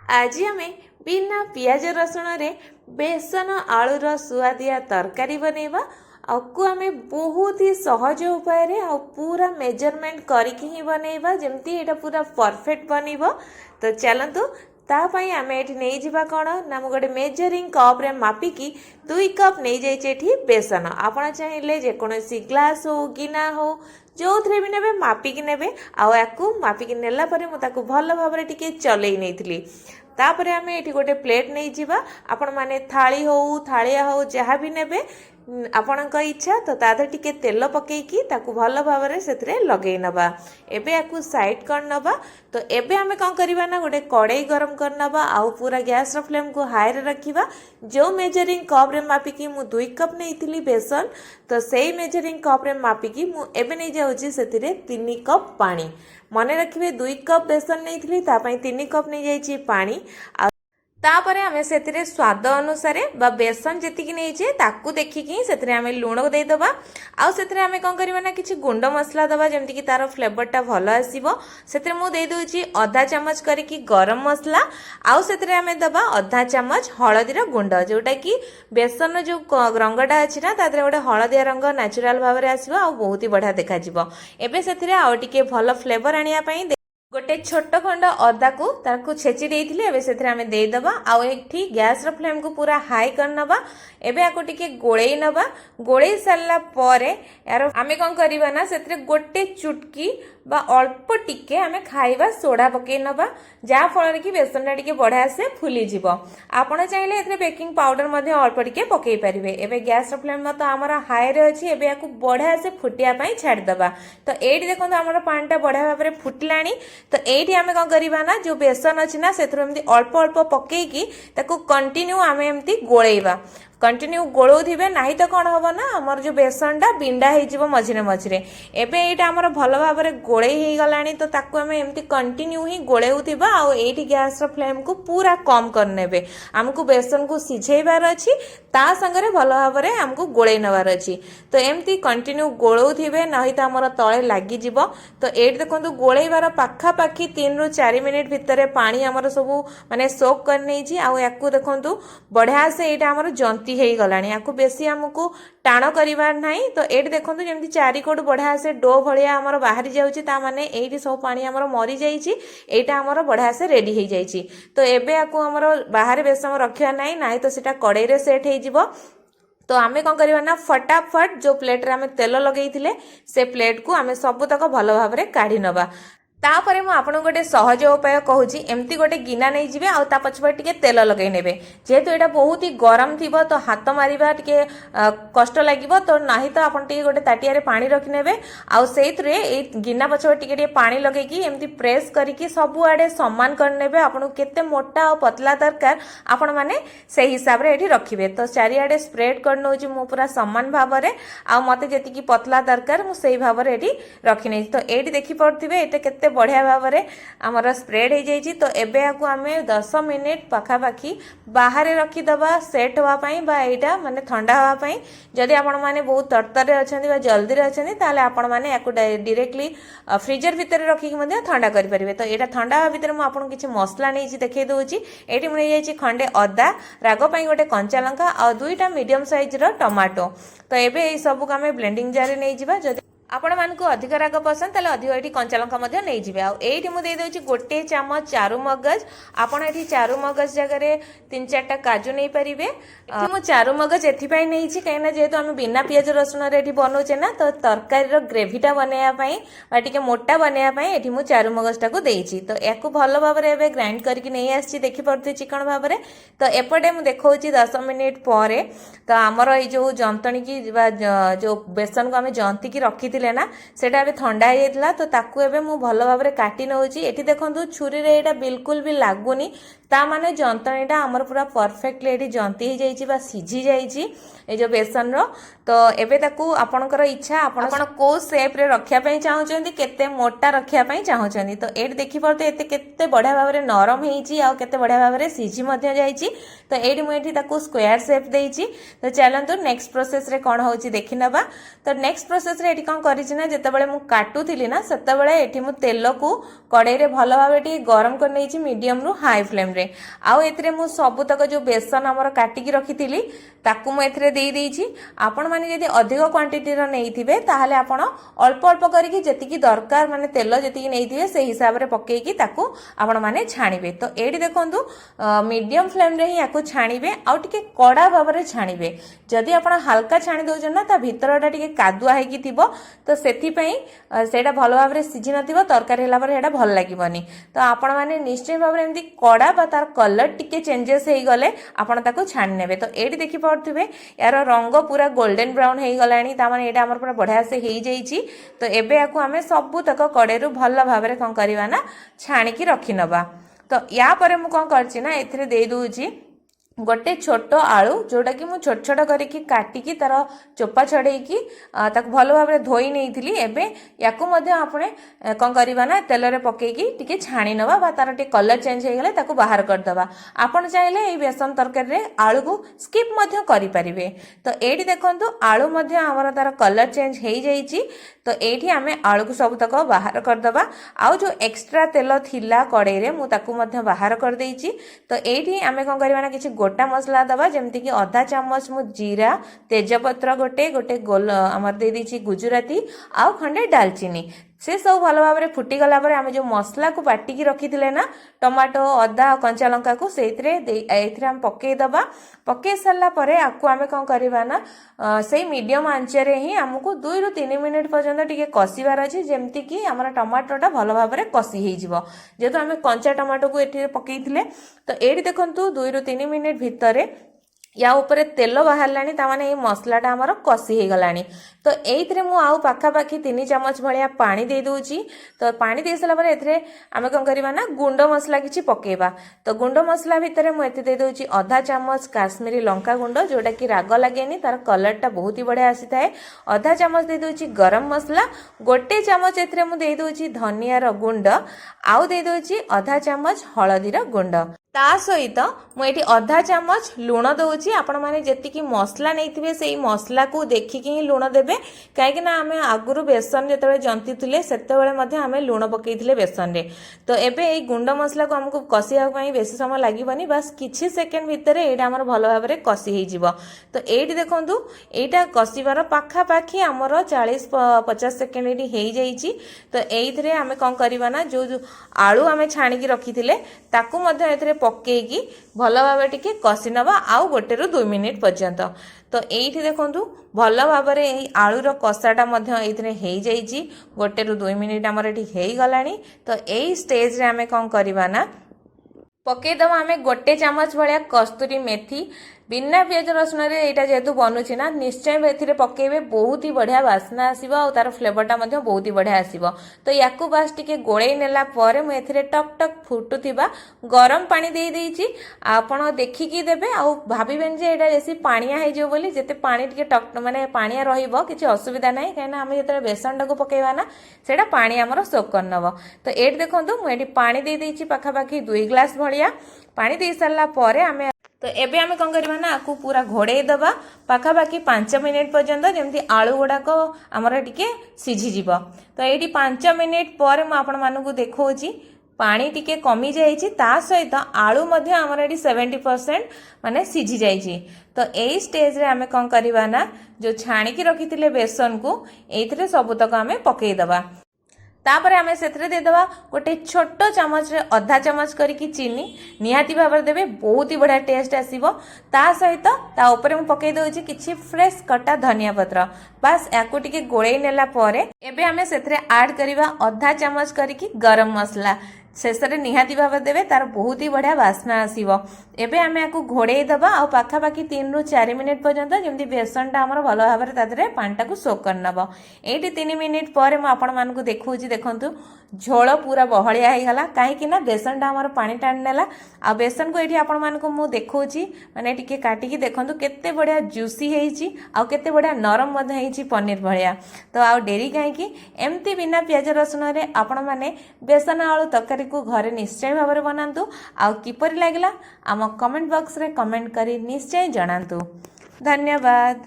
आज आम बिना पियाज रसुण रे बेसन आलूर सुआदिया तरकारी बनैबा आपको आम बहुत ही सहज उपाय रे आ पूरा मेजरमेंट करके ही बनैबा जेमती एटा पूरा परफेक्ट बनिबो। तो चलतु तापाई आम ये नहीं जावा कौन ना गोटे मेजरिंग कप रे मापिकी 2 कप नहीं जाइए बेसन आपण चाहिए जेकोसी ग्लास हो गिना हो जो थे भी ने मापिकी ने आपको मापिकी नेला मुझे भल भाव टे चलई नहीं तापर आम ये गोटे प्लेट नहीं जावा आपण मैंने थाली हो थालिया हो जहाँ भी ने आपण इच्छा तो तादे टिके तेल पकईकी ताकू भल भाव से लगे नवा एबे याकू साइड कर नवा। तो एबे आमे कौन करवा ना गोटे कड़ाई गरम कर नवा आउ पूरा गैस रो फ्लेम को हाई रे रखिबा। जो मेजरिंग कप रे मापिकी मु 2 कप नहीं बेसन तो सेई मेजरिंग कप रे मापिकी मु एबे नहीं जाउची सेतिरे 3 कप पानी मन रखिबे 2 कप बेसन नहीं ता पई 3 कप नहीं जाइची पानी। तापर आम से स्वाद अनुसार बा बेसन जी नहीं ताकू देखिकी से आम लुण देदेबा आउ से आम कौन करवा ना कि गुंड मसला दबा जमती कि तार फ्लेवरटा भल आसो से मुझे अधा चामच करके गरम मसला आउ से आम दबा अधा चामच हलदीर गुंड जोटा कि बेसन जो रंगटा अच्छी ना तादे गोटे हलदिया रंग नेचुराल भाव में आसो आ बहुत ही बढ़िया देखा एबे से आउ टिके भल फ्लेवर आने गोटे छोट खंड अदा को ताकू छेची देइथिले एबे सेथरे आमे देई दबा आउ एठी गैस रो फ्लेम को पूरा हाई कर नबा। एबे आको टिके गोळेई नबा गोळेई सारला परे यार आमे कोन करिबा ना सेथरे गोटे चुटकी बा अल्प टिके आमे खाइबा सोडा पके नबा जा फल कि बेसनटा टिके बढ़िया से फुली जिवो। आपण चाहिले एथरे बेकिंग पाउडर मध्ये अल्प टिके पकेई परिबे। एबे गैस रो फ्लेम तो हमर हाई रे अछि एबे याकू बढ़िया से फुटिया पई छाड़ दबा। तो एठी देखो हमर पानीटा बढ़िया भाव रे फुटलानी तो एठी आमे कौन करवा ना जो बेसन अच्छी ना से अल्प अल्प पकईकी कंटिन्यू आम एमती गोलेबा कंटिन्यू गोलौ थे ना तो कौन हम ना आमर जो बेसनटा बिंडा हो मझे मझे एबे एटा आमर भल भाव में गोले हो गलानी तो ताकू आम एमती कंटिन्यू ही गोलेउथिबा आ एठी गैस रो फ्लेम को पूरा कम करनेबे। आमको बेसन को सिझेबार अच्छी ता संगरे भल भाव में आमको गोले नवार अच्छी तो एमती कंटिन्यू गोलौथिबे नहीं तो आमर तले लागी जिवो। तो एठी देखंतु गोलेबार पाखापाखी 3 ରୁ 4 मिनिट भितर पानी आमर सब माने सोक कर नहीं आ याकू देखंतु बढ़िया से एटा आमर जंती हे गलानी याकू बेसी आमको टाण करिवार नाही। तो एठी देखंतु जेमती चारिकोड बढ़िया से डो भलिया आमर बाहरी जाउची ता माने एठी सब पानी आमर मरी जाईची एटा आमर बढ़िया से रेडी हे जाईची। तो एबे याकू आमर बाहर बेस समय रखिया नाही नाही तो सेटा कड़ाई रे सेट हे जिवो। तो आमे कौन करवा ना फटाफट जो प्लेट रे आमे तेल लगई थिले से प्लेट को आमे सब तक भल भाव रे काढी नबा। तापर मु आपन गोटे सहज उपाय कहूची एमती गोटे गिना नहीं जिवे आ ता पछपट टिके तेल लगई नेबे जेहेतु एटा बहुत ही गरम थिबो तो हाथ मारिबा टिके कष्ट लागिबो तो नाही तो आपन टिके गोटे ताटिया रे पानी रखि नेबे आ सेइतरे ए गिना पछपट टिके पानी लगेकी एमती प्रेस करिकी सब आडे समान कर नेबे। आपन केते मोटा और पतला दरकार आपण माने से हिसाब रे एठी रखिबे। तो चारि आडे स्प्रेड कर नउची मु पूरा समान भाव रे आ मते जेतिकी पतला दरकार मु सेही भाव रे एठी रखि नै। तो एठी देखि पड़थिबे एटे केते बढ़िया भाव में आमर स्प्रेड हो जाइए। तो एबे आकु आमे 10 मिनिट पखापाखी बाहर रखीदबा सेट होगापाई बा माने ठंडा होगापाई। जदि आपण माने बहुत तरतरे अछंती बा जल्दी रे अछंती ताले आपण माने याकु डायरेक्टली फ्रीजर भितर रखिक मध्ये ठंडा करि परिबे। तो एटा ठंडा होगा भितर मु आपन किछि मसला नै छि देखै दोछि। एठी मिल जाइछि खंडे अदा राग पई गोटे कंचा लंका आ 2टा मीडियम साइज रो टमाटो। तो एबे ए सब को आमे ब्लेंडिंग जार रे नै जिबा। जदि आपण मानक अधिक राग पसंद ताले अधिक एठी कंचा लंका मध्ये नै जिबे। आ एठी मु दे दोछि गोटे चामच चारु मगज आपण एठी चारु मगज जगह रे 3-4टा काजू नै परिबे। एठी मु चारु मगज एथि पई नै छि काइना जेहेतु हम बिना पियाज रसुन रे एठी बनौचे ना तो तरकारी रो ग्रेवीटा बनाया पई बा टिके मोटा बनाया पई एठी मु चारु मगजटा को देइछि। तो याकू भलो भाव रे एबे ग्राइंड करके नै आछि देखि पड़ते चिकन भाव रे। तो एपटे मु देखौछि 10 मिनिट परे तो हमर ए जो जंतणी की जो बेसन को हम जंती की रखी ना सेटा अबे ठंडा हो जाइतला। तो ताकू एबे मु भलो भाव रे काटी नउची। एठी देखंतु छुरी रे एटा बिल्कुल भी लागुनी ता माने जंतणीटा हमर पूरा परफेक्टली एठी जंती हो जाइची बा सिझी जाइची ए जो बेसन रो। तो एबे ताकू आपनकर इच्छा आपण को शेप रे रखिया पई चाहउचंदी केते मोटा रखिया पई चाहउचंदी। तो एठी देखि पड़ते एते केते बढ़िया भाव रे नरम हेची आ केते बढ़िया भाव रे सिझी मध्ये जाइची। तो एठी मु एठी ताकू स्क्वायर शेप देइची। तो चलंतु नेक्स्ट प्रोसेस रे कोन होची देखि नबा। तो नेक्स्ट प्रोसेस रे एठी कोन କରିଛି ନା ଯେତେବେଳେ ମୁଁ କାଟୁଥିଲି ନା ସେତେବେଳେ ଏଠି ମୁଁ ତେଲକୁ କଡ଼େଇରେ ଭଲ ଭାବେ ଟିକେ ଗରମ କରି ନେଇଛି ମିଡ଼ିୟମରୁ ହାଇ ଫ୍ଲେମ୍ରେ। ଆଉ ଏଥିରେ ମୁଁ ସବୁତକ ଯେଉଁ ବେସନ ଆମର କାଟିକି ରଖିଥିଲି ତାକୁ ମୁଁ ଏଥିରେ ଦେଇଦେଇଛି। ଆପଣମାନେ ଯଦି ଅଧିକ କ୍ୱାଣ୍ଟିଟିର ନେଇଥିବେ ତାହେଲେ ଆପଣ ଅଳ୍ପ ଅଳ୍ପ କରିକି ଯେତିକି ଦରକାର ମାନେ ତେଲ ଯେତିକି ନେଇଥିବେ ସେଇ ହିସାବରେ ପକେଇକି ତାକୁ ଆପଣମାନେ ଛାଣିବେ। ତ ଏଇଠି ଦେଖନ୍ତୁ ମିଡ଼ିୟମ୍ ଫ୍ଲେମ୍ରେ ହିଁ ୟାକୁ ଛାଣିବେ ଆଉ ଟିକେ କଡ଼ା ଭାବରେ ଛାଣିବେ। ଯଦି ଆପଣ ହାଲକା ଛାଣି ଦେଉଛନ୍ତି ନା ତା ଭିତରଟା ଟିକେ କାଦୁଆ ହେଇକି ଥିବ ତ ସେଥିପାଇଁ ସେଇଟା ଭଲ ଭାବରେ ସିଝି ନଥିବ, ତରକାରୀ ହେଲା ପରେ ସେଇଟା ଭଲ ଲାଗିବନି। ତ ଆପଣମାନେ ନିଶ୍ଚୟ ଭାବରେ ଏମିତି କଡ଼ା ବା ତାର କଲର୍ ଟିକେ ଚେଞ୍ଜେସ୍ ହେଇଗଲେ ଆପଣ ତାକୁ ଛାଣି ନେବେ। ତ ଏଇଠି ଦେଖିପାରୁଥିବେ ୟାର ରଙ୍ଗ ପୁରା ଗୋଲ୍ଡେନ୍ ବ୍ରାଉନ୍ ହେଇଗଲାଣି, ତାମାନେ ଏଇଟା ଆମର ପୁରା ବଢ଼ିଆ ସେ ହେଇଯାଇଛି। ତ ଏବେ ୟାକୁ ଆମେ ସବୁତକ କଡ଼େଇରୁ ଭଲ ଭାବରେ କ'ଣ କରିବା ନା ଛାଣିକି ରଖିନେବା। ତ ୟା ପରେ ମୁଁ କ'ଣ କରିଛି ନା ଏଥିରେ ଦେଇଦେଉଛି ଗୋଟେ ଛୋଟ ଆଳୁ ଯେଉଁଟାକି ମୁଁ ଛୋଟ ଛୋଟ କରିକି କାଟିକି ତାର ଚୋପା ଛଡ଼େଇକି ତାକୁ ଭଲ ଭାବରେ ଧୋଇ ନେଇଥିଲି। ଏବେ ୟାକୁ ମଧ୍ୟ ଆପଣ କ'ଣ କରିବା ନା ତେଲରେ ପକେଇକି ଟିକେ ଛାଣି ନେବା ବା ତାର ଟିକେ କଲର୍ ଚେଞ୍ଜ ହେଇଗଲେ ତାକୁ ବାହାର କରିଦେବା। ଆପଣ ଚାହିଁଲେ ଏଇ ବେସନ ତରକାରୀରେ ଆଳୁକୁ ସ୍କିପ୍ ମଧ୍ୟ କରିପାରିବେ। ତ ଏଇଠି ଦେଖନ୍ତୁ ଆଳୁ ମଧ୍ୟ ଆମର ତାର କଲର୍ ଚେଞ୍ଜ ହେଇଯାଇଛି। ତ ଏଇଠି ଆମେ ଆଳୁକୁ ସବୁତକ ବାହାର କରିଦେବା। ଆଉ ଯେଉଁ ଏକ୍ସଟ୍ରା ତେଲ ଥିଲା କଡ଼େଇରେ ମୁଁ ତାକୁ ମଧ୍ୟ ବାହାର କରିଦେଇଛି। ତ ଏଇଠି ଆମେ କ'ଣ କରିବା ନା କିଛି ଗୋଟା ମସଲା ଦେବା, ଯେମିତିକି ଅଧା ଚାମଚ ମୁଁ ଜିରା, ତେଜପତ୍ର ଗୋଟେ ଆମର ଦେଇଦେଇଛି ଗୁଜୁରାତି ଆଉ ଖଣ୍ଡେ ଡାଲଚିନି। ସେ ସବୁ ଭଲ ଭାବରେ ଫୁଟିଗଲା ପରେ ଆମେ ଯେଉଁ ମସଲାକୁ ବାଟିକି ରଖିଥିଲେ ନା ଟମାଟୋ, ଅଦା ଆଉ କଞ୍ଚା ଲଙ୍କାକୁ ଏଇଥିରେ ଆମେ ପକେଇଦେବା। ପକେଇ ସାରିଲା ପରେ ଆକୁ ଆମେ କ'ଣ କରିବା ନା ସେଇ ମିଡ଼ିୟମ୍ ଆଞ୍ଚରେ ହିଁ ଆମକୁ 2 ରୁ 3 ମିନିଟ୍ ପର୍ଯ୍ୟନ୍ତ ଟିକେ କଷିବାର ଅଛି, ଯେମିତିକି ଆମର ଟମାଟୋଟା ଭଲ ଭାବରେ କଷି ହେଇଯିବ। ଯେହେତୁ ଆମେ କଞ୍ଚା ଟମାଟୋକୁ ଏଠିରେ ପକେଇଥିଲେ। ତ ଏଇଠି ଦେଖନ୍ତୁ 2 ରୁ 3 ମିନିଟ୍ ଭିତରେ ୟା ଉପରେ ତେଲ ବାହାରିଲାଣି, ତାମାନେ ଏଇ ମସଲାଟା ଆମର କଷି ହେଇଗଲାଣି। ତ ଏଇଥିରେ ମୁଁ ଆଉ ପାଖାପାଖି 3 ଚାମଚ ଭଳିଆ ପାଣି ଦେଇଦେଉଛି। ତ ପାଣି ଦେଇସାରିଲା ପରେ ଏଥିରେ ଆମେ କ'ଣ କରିବା ନା ଗୁଣ୍ଡ ମସଲା କିଛି ପକେଇବା। ତ ଗୁଣ୍ଡ ମସଲା ଭିତରେ ମୁଁ ଏଠି ଦେଇଦେଉଛି ଅଧା ଚାମଚ କାଶ୍ମୀରୀ ଲଙ୍କା ଗୁଣ୍ଡ, ଯେଉଁଟାକି ରାଗ ଲାଗେନି, ତାର କଲର୍ଟା ବହୁତ ହି ବଢ଼ିଆ ଆସିଥାଏ। ଅଧା ଚାମଚ ଦେଇଦେଉଛି ଗରମ ମସଲା, 1 ଚାମଚ ଏଥିରେ ମୁଁ ଦେଇଦେଉଛି ଧନିଆର ଗୁଣ୍ଡ, ଆଉ ଦେଇଦେଉଛି ଅଧା ଚାମଚ ହଳଦୀର ଗୁଣ୍ଡ। ତା ସହିତ ମୁଁ ଏଠି ଅଧା ଚାମଚ ଲୁଣ ଦେଉଛି। ଆପଣମାନେ ଯେତିକି ମସଲା ନେଇଥିବେ ସେଇ ମସଲାକୁ ଦେଖିକି ହିଁ ଲୁଣ ଦେବେ, କାହିଁକିନା ଆମେ ଆଗରୁ ବେସନ ଯେତେବେଳେ ଜନ୍ତିଥିଲେ ସେତେବେଳେ ମଧ୍ୟ ଆମେ ଲୁଣ ପକେଇଥିଲେ ବେସନରେ। ତ ଏବେ ଏଇ ଗୁଣ୍ଡ ମସଲାକୁ ଆମକୁ କଷିବା ପାଇଁ ବେଶୀ ସମୟ ଲାଗିବନି, ବାସ୍ କିଛି ସେକେଣ୍ଡ ଭିତରେ ଏଇଟା ଆମର ଭଲ ଭାବରେ କଷି ହେଇଯିବ। ତ ଏଇଠି ଦେଖନ୍ତୁ ଏଇଟା କଷିବାର ପାଖାପାଖି ଆମର 40-50 ସେକେଣ୍ଡ ଏଇଠି ହେଇଯାଇଛି। ତ ଏଇଥିରେ ଆମେ କ'ଣ କରିବା ନା ଯେଉଁ ଆଳୁ ଆମେ ଛାଣିକି ରଖିଥିଲେ ତାକୁ ମଧ୍ୟ ଏଥିରେ ପକେଇକି ଭଲ ଭାବରେ ଟିକେ କଷି ନେବା ଆଉ 1 ରୁ 2 ମିନିଟ୍ ପର୍ଯ୍ୟନ୍ତ। ତ ଏଇଠି ଦେଖନ୍ତୁ ଭଲ ଭାବରେ ଏଇ ଆଳୁର କଷାଟା ମଧ୍ୟ ଏଇଥିରେ ହେଇଯାଇଛି। 1 ରୁ 2 ମିନିଟ୍ ଆମର ଏଠି ହେଇଗଲାଣି। ତ ଏଇ ଷ୍ଟେଜ୍ରେ ଆମେ କ'ଣ କରିବା ନା ପକେଇଦେବା ଆମେ 1 ଚାମଚ ଭଳିଆ କସ୍ତୁରୀ ମେଥି। ବିନା ପିଆଜ ରସୁଣରେ ଏଇଟା ଯେହେତୁ ବନୁଛି ନା ନିଶ୍ଚୟ ଏଥିରେ ପକେଇବେ, ବହୁତ ହି ବଢ଼ିଆ ବାସ୍ନା ଆସିବ ଆଉ ତାର ଫ୍ଲେଭରଟା ମଧ୍ୟ ବହୁତ ହି ବଢ଼ିଆ ଆସିବ। ତ ୟାକୁ ବାସ୍ ଟିକେ ଗୋଳେଇ ନେଲା ପରେ ମୁଁ ଏଥିରେ ଟକ୍ ଟକ୍ ଫୁଟୁଥିବା ଗରମ ପାଣି ଦେଇଦେଇଛି। ଆପଣ ଦେଖିକି ଦେବେ ଆଉ ଭାବିବେନି ଯେ ଏଇଟା ବେଶୀ ପାଣିଆ ହେଇଯିବ ବୋଲି। ଯେତେ ପାଣି ଟିକେ ମାନେ ପାଣିଆ ରହିବ କିଛି ଅସୁବିଧା ନାହିଁ, କାହିଁକିନା ଆମେ ଯେତେବେଳେ ବେସନଟାକୁ ପକେଇବା ନା ସେଇଟା ପାଣି ଆମର ସୋକ୍ କରିନେବ। ତ ଏଇଠି ଦେଖନ୍ତୁ ମୁଁ ଏଠି ପାଣି ଦେଇଦେଇଛି ପାଖାପାଖି 2 ଗ୍ଲାସ୍ ଭଳିଆ। ପାଣି ଦେଇ ସାରିଲା ପରେ ତ ଏବେ ଆମେ କ'ଣ କରିବା ନା ଆକୁ ପୁରା ଘୋଡ଼େଇ ଦେବା ପାଖାପାଖି 5 ମିନିଟ୍ ପର୍ଯ୍ୟନ୍ତ, ଯେମିତି ଆଳୁ ଗୁଡ଼ାକ ଆମର ଟିକେ ସିଝିଯିବ। ତ ଏଇଠି 5 ମିନିଟ୍ ପରେ ମୁଁ ଆପଣମାନଙ୍କୁ ଦେଖାଉଛି ପାଣି ଟିକେ କମି ଯାଇଛି, ତା ସହିତ ଆଳୁ ମଧ୍ୟ ଆମର ଏଠି 70% ମାନେ ସିଝି ଯାଇଛି। ତ ଏଇ ଷ୍ଟେଜ୍ରେ ଆମେ କ'ଣ କରିବା ନା ଯେଉଁ ଛାଣିକି ରଖିଥିଲେ ବେସନକୁ ଏଇଥିରେ ସବୁତକ ଆମେ ପକେଇଦେବା। तापर आम से देदेबा गोटे छोट चामच अधा चामच करके चीनी निहाती भाव देवे बहुत ही बढ़िया टेस्ट आसीबो। ता सहित ता ऊपर मु पकई दउची किछि फ्रेश कटा धनिया पत्र बास याकू टिके गोळेई नेला परे एबे आमे सेथरे ऐड करिबा अधा चामच करके गरम मसला शेष में निहाती भाव देवे तार बहुत ही बढ़िया बास्ना आसीबो। एबे आमे याकू घोड़ेई दबा आ पाखापाखि 3 ରୁ 4 मिनिट पर्यंत जमती बेसनटा आमर भल भाव में तादरे पानीटा सोक करनब। एटी 3 मिनिट पर मु आपण मानकु देखौची देखंतु झोल पूरा बहलिया हो गला कहीं बेसनटा आमर पानी टाणी नेला। आ बेसन को ये आपण मानकु मु देखौची माने टिके काटिकी देखंतु केते बढ़िया जूसी हेइची आ केते बढ़िया नरम मध हेइची पनीर भलिया। तो आ डेरी कहीं एमती बिना प्याज रसुन रे आपण माने बेसन आलू तरकारी को घरे निश्चय भाव में बनातु। आ किपरि लागला आम कमेंट बॉक्स रे कमेंट करी निश्चय जनातु। धन्यवाद।